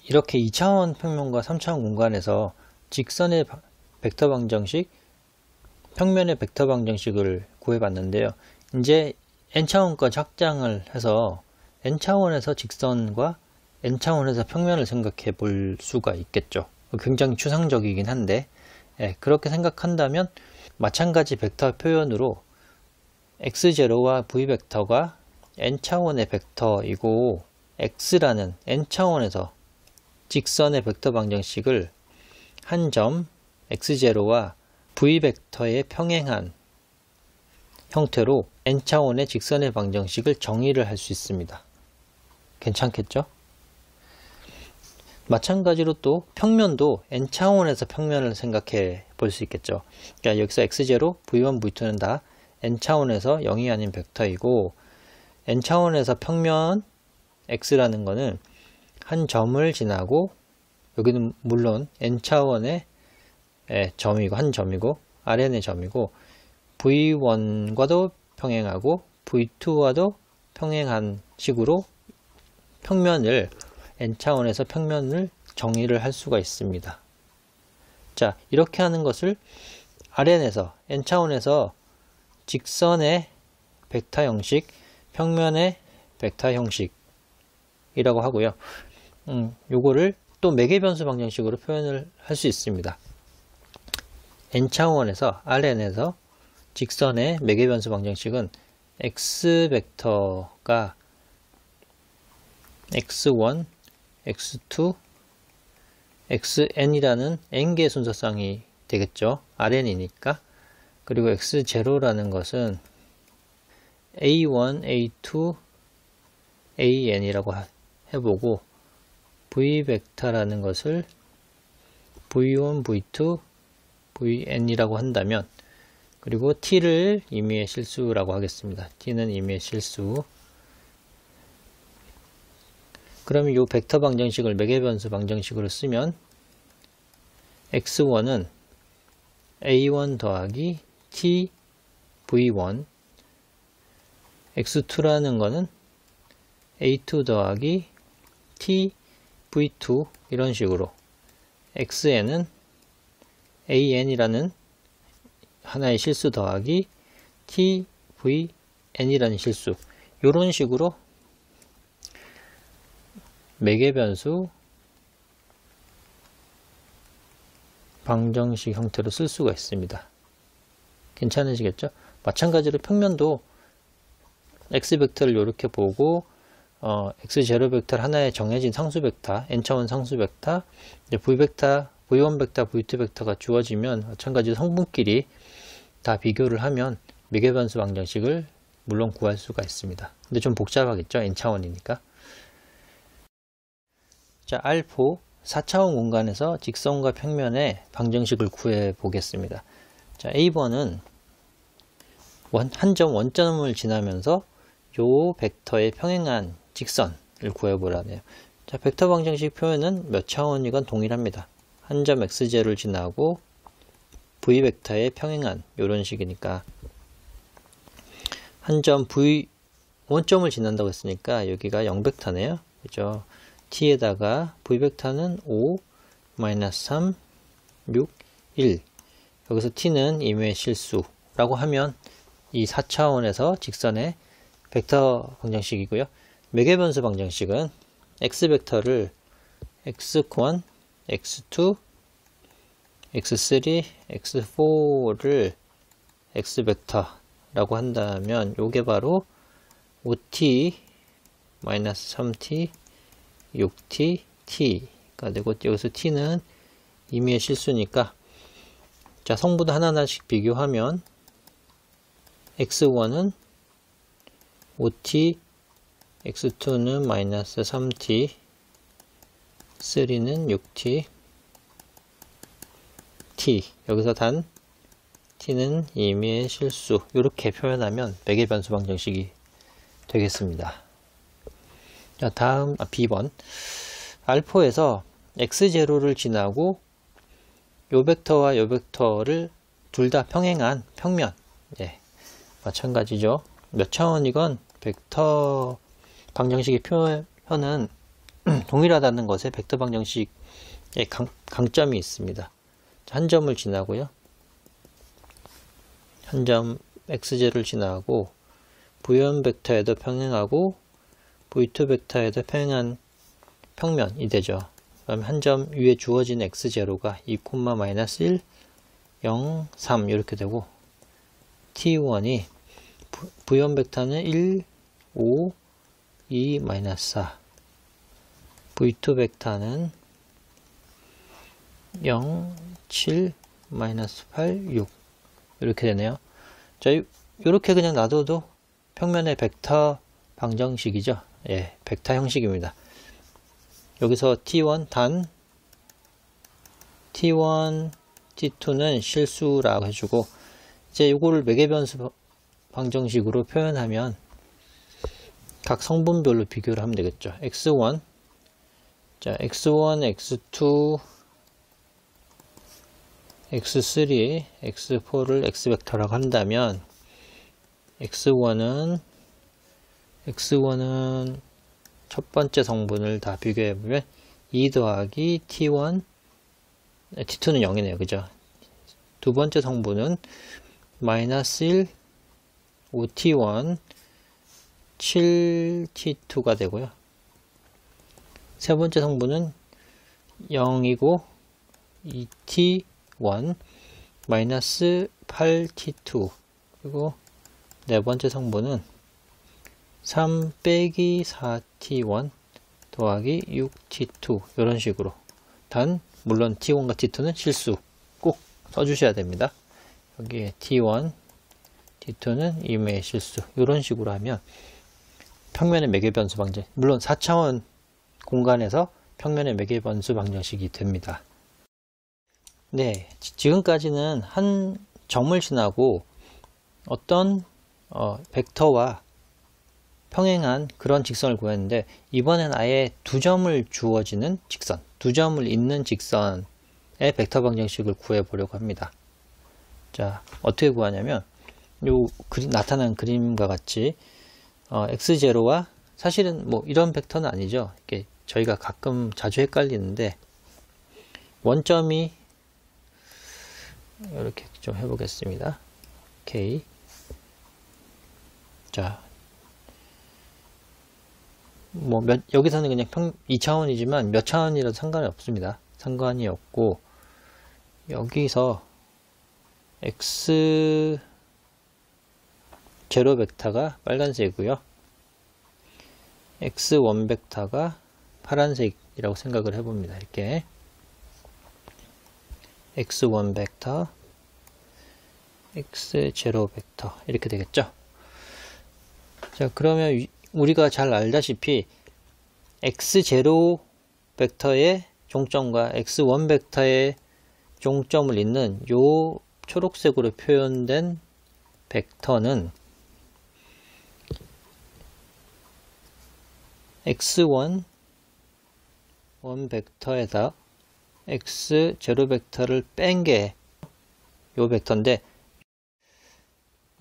이렇게 2차원 평면과 3차원 공간에서 직선의 벡터 방정식, 평면의 벡터 방정식을 구해봤는데요. 이제 n차원까지 확장을 해서 n차원에서 직선과 n차원에서 평면을 생각해 볼 수가 있겠죠. 굉장히 추상적이긴 한데, 그렇게 생각한다면 마찬가지 벡터 표현으로 x0와 v벡터가 n차원의 벡터이고 x라는 n차원에서 직선의 벡터 방정식을 한 점 x0와 v벡터에 평행한 형태로 n차원의 직선의 방정식을 정의를 할 수 있습니다. 괜찮겠죠? 마찬가지로 또 평면도 n차원에서 평면을 생각해 볼 수 있겠죠. 그러니까 여기서 x0, v1, v2는 다 n차원에서 0이 아닌 벡터이고, n차원에서 평면 x라는 거는 한 점을 지나고, 여기는 물론 n차원의 점이고, 한 점이고, Rn의 점이고, v1과도 평행하고 v2와도 평행한 식으로 평면을 n차원에서 평면을 정의를 할 수가 있습니다. 자, 이렇게 하는 것을 Rn에서 n차원에서 직선의 벡터 형식, 평면의 벡터 형식이라고 하고요. 요거를 또 매개변수 방정식으로 표현을 할 수 있습니다. n차원에서 Rn에서 직선의 매개변수 방정식은 x벡터가 x1, x2, xn이라는 n개의 순서쌍이 되겠죠. Rn이니까. 그리고 x0라는 것은 a1, a2, an이라고 해보고, v벡터라는 것을 v1, v2, vn이라고 한다면, 그리고 t를 임의의 실수라고 하겠습니다. t는 임의의 실수. 그러면 이 벡터 방정식을 매개변수 방정식으로 쓰면 x1은 a1 더하기 t v1, x2라는 거는 a2 더하기 t v2, 이런 식으로 xn은 an이라는 하나의 실수 더하기 t vn이라는 실수, 이런 식으로 매개변수 방정식 형태로 쓸 수가 있습니다. 괜찮으시겠죠? 마찬가지로 평면도 x벡터를 이렇게 보고, x0 벡터를 하나의 정해진 상수 벡터, n차원 상수 벡터, v벡터, v1 벡터, v2 벡터가 주어지면 마찬가지로 성분끼리 다 비교를 하면 매개변수 방정식을 물론 구할 수가 있습니다. 근데 좀 복잡하겠죠? n차원이니까. 자, R4 4차원 공간에서 직선과 평면의 방정식을 구해 보겠습니다. 자, A번은 한 점 원점을 지나면서 요 벡터에 평행한 직선을 구해 보라네요. 자, 벡터 방정식 표현은 몇 차원이건 동일합니다. 한 점 x0를 지나고 v벡터에 평행한 이런 식이니까, 한 점 v 원점을 지난다고 했으니까 여기가 0벡터네요. 그죠? t에다가 v벡터는 5, 3, 6, 1. 여기서 t는 임의의 실수라고 하면 이 4차원에서 직선의 벡터 방정식이고요. 매개변수 방정식은 x벡터를 x1, x2, x3, x4를 x벡터라고 한다면 요게 바로 5t, 3t, 6t, t가 되고, 여기서 t는 임의의 실수니까, 자, 성분을 하나하나씩 비교하면 x1은 5t, x2는 -3t, 3는 6t, t, 여기서 단 t는 임의의 실수, 이렇게 표현하면 매개변수 방정식이 되겠습니다. 자, 다음 B번. R4에서 x0를 지나고 요 벡터와 요 벡터를 둘 다 평행한 평면, 마찬가지죠. 몇 차원이건 벡터 방정식의 표현은 동일하다는 것에 벡터 방정식의 강점이 있습니다. 한 점을 지나고요. 한 점 x제를 지나고 부연 벡터에도 평행하고 v2 벡터에도 평행한 평면이 되죠. 그럼 한 점 위에 주어진 x제로가 2, -1, 0, 3 이렇게 되고 t1이 부연 벡터는 1, 5, 2, -4 v2 벡터는 0, 7, -8, 6 이렇게 되네요. 자, 이렇게 그냥 놔둬도 평면의 벡터 방정식이죠. 예, 벡터 형식입니다. 여기서 t1 단 t1, t2는 실수라고 해주고 이제 이거를 매개변수 방정식으로 표현하면 각 성분별로 비교를 하면 되겠죠. x1 자, x1, x2, x3, x4를 x벡터라고 한다면 x1은 첫 번째 성분을 다 비교해보면 2 더하기 t1, t2는 0이네요. 그죠? 두 번째 성분은 -1, 5t1, 7t2가 되고요. 세 번째 성분은 0이고 2t1, -8t2 그리고 네 번째 성분은 3 빼기 4t1 더하기 6t2 이런 식으로 단 물론 t1과 t2는 실수 꼭 써주셔야 됩니다. 여기에 t1, t2는 임의의 실수 이런 식으로 하면 평면의 매개변수 방정 물론 4차원 공간에서 평면의 매개변수 방정식이 됩니다. 네, 지금까지는 한 점을 지나고 어떤 벡터와 평행한 그런 직선을 구했는데 이번엔 아예 두 점을 주어지는 직선, 두 점을 잇는 직선의 벡터 방정식을 구해 보려고 합니다. 자, 어떻게 구하냐면 요 나타난 그림과 같이 x0와 사실은 뭐 이런 벡터는 아니죠. 이렇게 저희가 가끔 자주 헷갈리는데 원점이 이렇게 좀 해보겠습니다. 오케이. 자, 뭐 여기서는 그냥 2차원이지만 몇 차원이라도 상관이 없습니다. 상관이 없고 여기서 x0 벡터가 빨간색이고요. x1 벡터가 파란색이라고 생각을 해봅니다. 이렇게 x1 벡터, x0 벡터 이렇게 되겠죠. 자, 그러면 우리가 잘 알다시피 x0 벡터의 종점과 x1 벡터의 종점을 잇는 요 초록색으로 표현된 벡터는 x1 벡터에다 x0 벡터를 뺀 게 요 벡터인데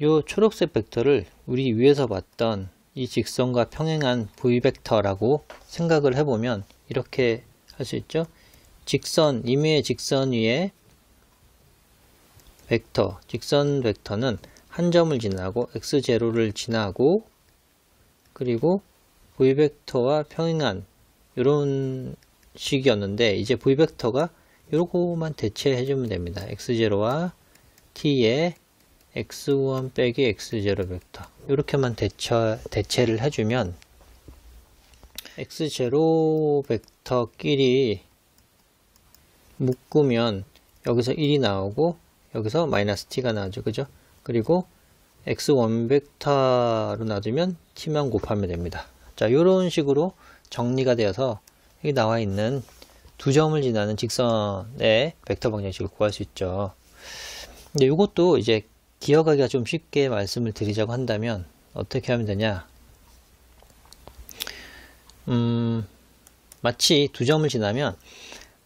요 초록색 벡터를 우리 위에서 봤던 이 직선과 평행한 v벡터라고 생각을 해보면 이렇게 할 수 있죠. 직선, 임의의 직선 위에 벡터, 직선 벡터는 한 점을 지나고 x0를 지나고 그리고 v벡터와 평행한 이런 식이었는데 이제 v벡터가 요거만 대체해 주면 됩니다. x0와 t에 x1 빼기 x0 벡터 이렇게만 대체를 해주면 x0 벡터끼리 묶으면 여기서 1이 나오고 여기서 -t가 나오죠. 그죠? 그리고 x1 벡터로 놔두면 t만 곱하면 됩니다. 자, 이런 식으로 정리가 되어서 여기 나와 있는 두 점을 지나는 직선의 벡터 방정식을 구할 수 있죠. 근데 이것도 이제 기억하기가 좀 쉽게 말씀을 드리자고 한다면 어떻게 하면 되냐? 마치 두 점을 지나면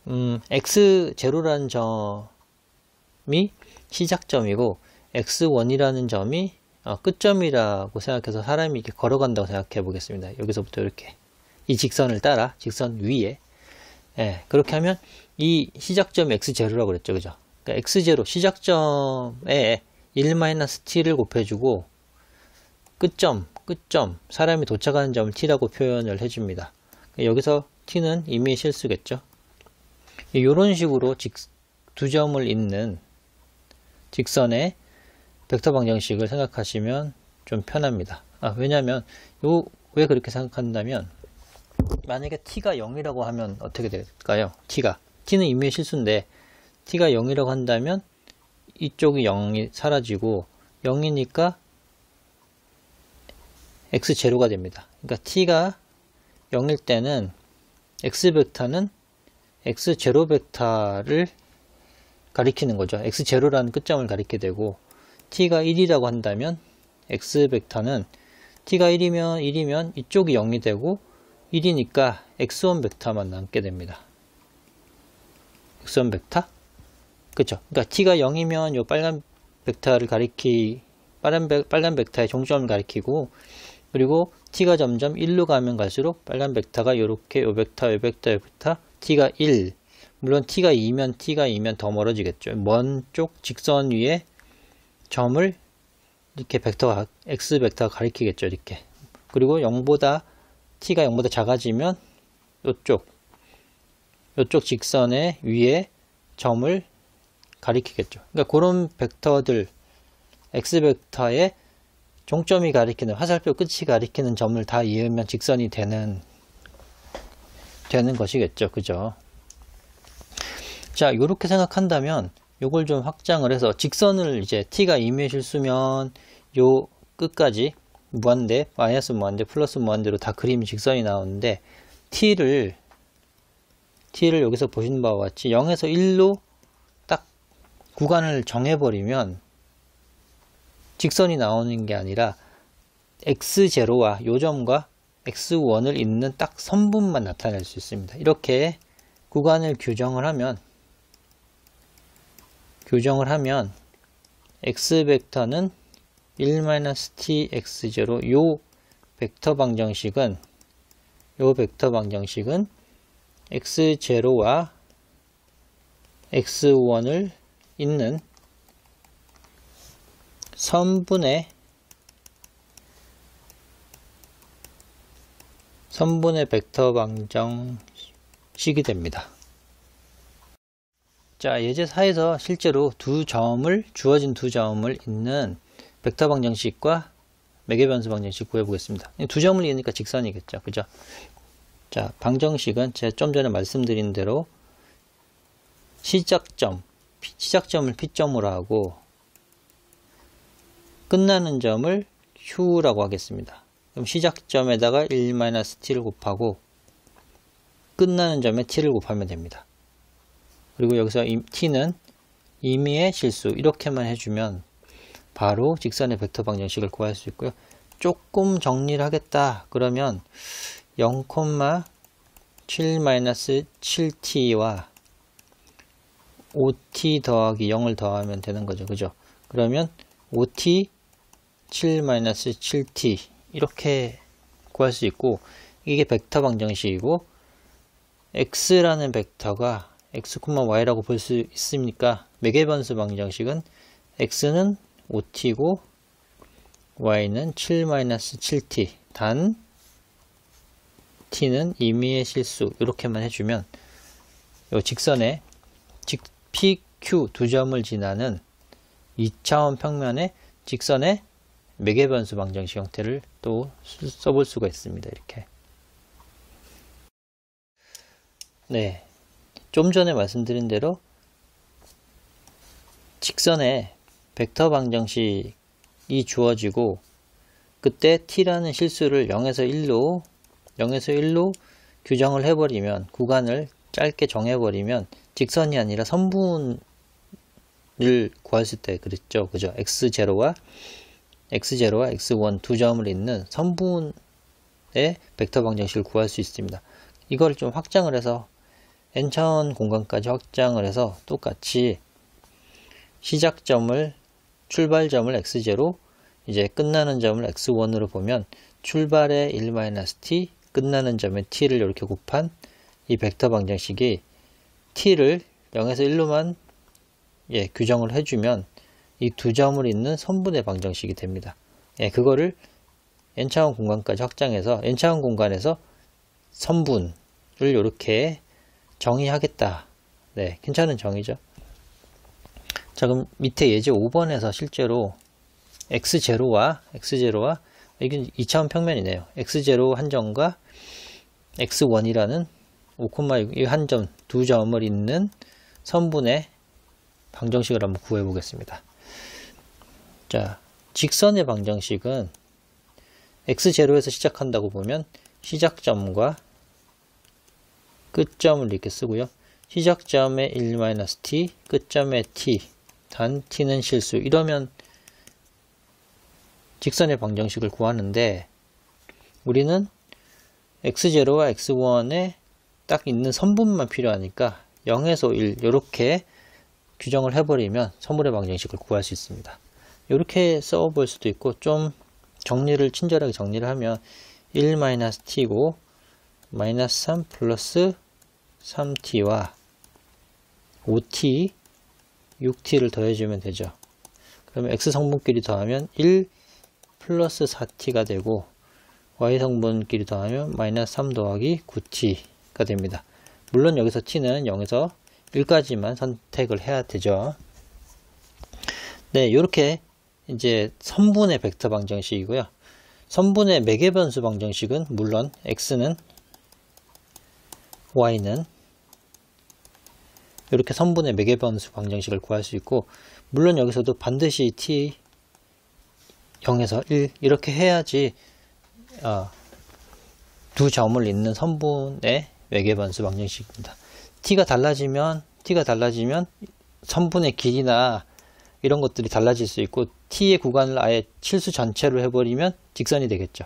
x0라는 점이 시작점이고 x1이라는 점이 끝점이라고 생각해서 사람이 이렇게 걸어간다고 생각해 보겠습니다. 여기서부터 이렇게 이 직선을 따라 직선 위에. 예, 그렇게 하면 이 시작점 x0라고 그랬죠. 그죠? 그러니까 x0 시작점에 1-t를 곱해주고 끝점 사람이 도착하는 점을 t라고 표현을 해줍니다. 여기서 t는 임의의 실수겠죠. 이런 식으로 두 점을 잇는 직선의 벡터 방정식을 생각하시면 좀 편합니다. 왜냐하면 왜 그렇게 생각한다면 만약에 t가 0이라고 하면 어떻게 될까요? t는 임의의 실수인데 t가 0이라고 한다면 이쪽이 0이 사라지고 0이니까 x0가 됩니다. 그러니까 t가 0일 때는 x벡터는 x0 벡터를 가리키는 거죠. x0라는 끝점을 가리게 되고 t가 1이라고 한다면 x벡터는 t가 1이면 이쪽이 0이 되고 1이니까 x1 벡터만 남게 됩니다. x1 벡터? 그쵸? 그러니까 t가 0이면 요 빨간 벡터를 빨간 벡터의 종점을 가리키고, 그리고 t가 점점 1로 가면 갈수록 빨간 벡터가 요렇게 요 벡터 t가 1. 물론 t가 2면 더 멀어지겠죠. 먼 쪽 직선 위에 점을 이렇게 x 벡터가 가리키겠죠. 이렇게. 그리고 t가 0보다 작아지면 요쪽 직선의 위에 점을 가리키겠죠. 그러니까 그런 벡터들, x 벡터의 종점이 가리키는, 화살표 끝이 가리키는 점을 다 이으면 직선이 되는 것이겠죠. 그죠? 자, 요렇게 생각한다면 요걸 좀 확장을 해서 직선을 이제 t가 임의의 실수면 요 끝까지 무한대, 마이너스 무한대, 플러스 무한대로 다 그림이 직선이 나오는데 t를 여기서 보신 바와 같이 0에서 1로 딱 구간을 정해버리면 직선이 나오는 게 아니라 x0와 요 점과 x1을 잇는 딱 선분만 나타낼 수 있습니다. 이렇게 구간을 규정을 하면 x벡터는 1-tx0 요 벡터 방정식은 x0와 x1을 잇는 선분의 벡터 방정식이 됩니다. 자, 예제 4에서 실제로 주어진 두 점을 잇는 벡터 방정식과 매개변수 방정식 구해보겠습니다. 두 점을 잇으니까 직선이겠죠. 그죠? 자, 방정식은 제가 좀 전에 말씀드린 대로 시작점을 P점으로 하고 끝나는 점을 Q라고 하겠습니다. 그럼 시작점에다가 1-t를 곱하고 끝나는 점에 t를 곱하면 됩니다. 그리고 여기서 t는 임의의 실수 이렇게만 해주면 바로 직선의 벡터 방정식을 구할 수 있고요. 조금 정리를 하겠다 그러면 0,7-7t와 5t 더하기 0을 더하면 되는 거죠. 그죠? 그러면 5t 7-7t 이렇게 구할 수 있고, 이게 벡터 방정식이고 x라는 벡터가 x, y라고 볼 수 있으니까 매개변수 방정식은 x는 5t고 y는 7-7t 단 t는 임의의 실수 이렇게만 해주면 이 직선에 PQ 두 점을 지나는 2차원 평면의 직선의 매개변수 방정식 형태를 또 써볼 수가 있습니다. 이렇게. 네. 좀 전에 말씀드린 대로 직선의 벡터 방정식이 주어지고 그때 t라는 실수를 0에서 1로 규정을 해버리면, 구간을 짧게 정해버리면 직선이 아니라 선분을 구했을 때 그랬죠. 그죠? x0와 x1 두 점을 잇는 선분의 벡터 방정식을 구할 수 있습니다. 이걸 좀 확장을 해서 n차원 공간까지 확장을 해서 똑같이 출발점을 x0, 이제 끝나는 점을 x1으로 보면 출발에 1-t, 끝나는 점에 t를 이렇게 곱한 이 벡터 방정식이 t를 0에서 1로만 규정을 해주면 이 두 점을 잇는 선분의 방정식이 됩니다. 그거를 n차원 공간까지 확장해서 n차원 공간에서 선분을 이렇게 정의하겠다. 괜찮은 정의죠. 자, 그럼 밑에 예제 5번에서 실제로 x0와 이게 2차원 평면이네요. x0 한 점과 x1이라는 5,6 이 한 점, 두 점을 잇는 선분의 방정식을 한번 구해 보겠습니다. 자, 직선의 방정식은 x0에서 시작한다고 보면 시작점과 끝점을 이렇게 쓰고요. 시작점에 1-t, 끝점에 t, 단 t는 실수. 이러면 직선의 방정식을 구하는데 우리는 x0와 x1에 딱 있는 선분만 필요하니까 0에서 1 이렇게 규정을 해버리면 선분의 방정식을 구할 수 있습니다. 이렇게 써볼 수도 있고 좀 정리를 친절하게 정리를 하면 1-t고 -3 플러스 3t와 5t, 6t를 더해주면 되죠. 그러면 x 성분끼리 더하면 1 플러스 4t가 되고 y 성분끼리 더하면 -3 더하기 9t가 됩니다. 물론 여기서 t는 0에서 1까지만 선택을 해야 되죠. 이렇게 이제 선분의 벡터 방정식이고요. 선분의 매개변수 방정식은 물론 x는 y는 이렇게 선분의 매개변수 방정식을 구할 수 있고, 물론 여기서도 반드시 t 0에서 1 이렇게 해야지 두 점을 잇는 선분의 매개변수 방정식입니다. t가 달라지면 선분의 길이나 이런 것들이 달라질 수 있고 t의 구간을 아예 실수 전체로 해버리면 직선이 되겠죠.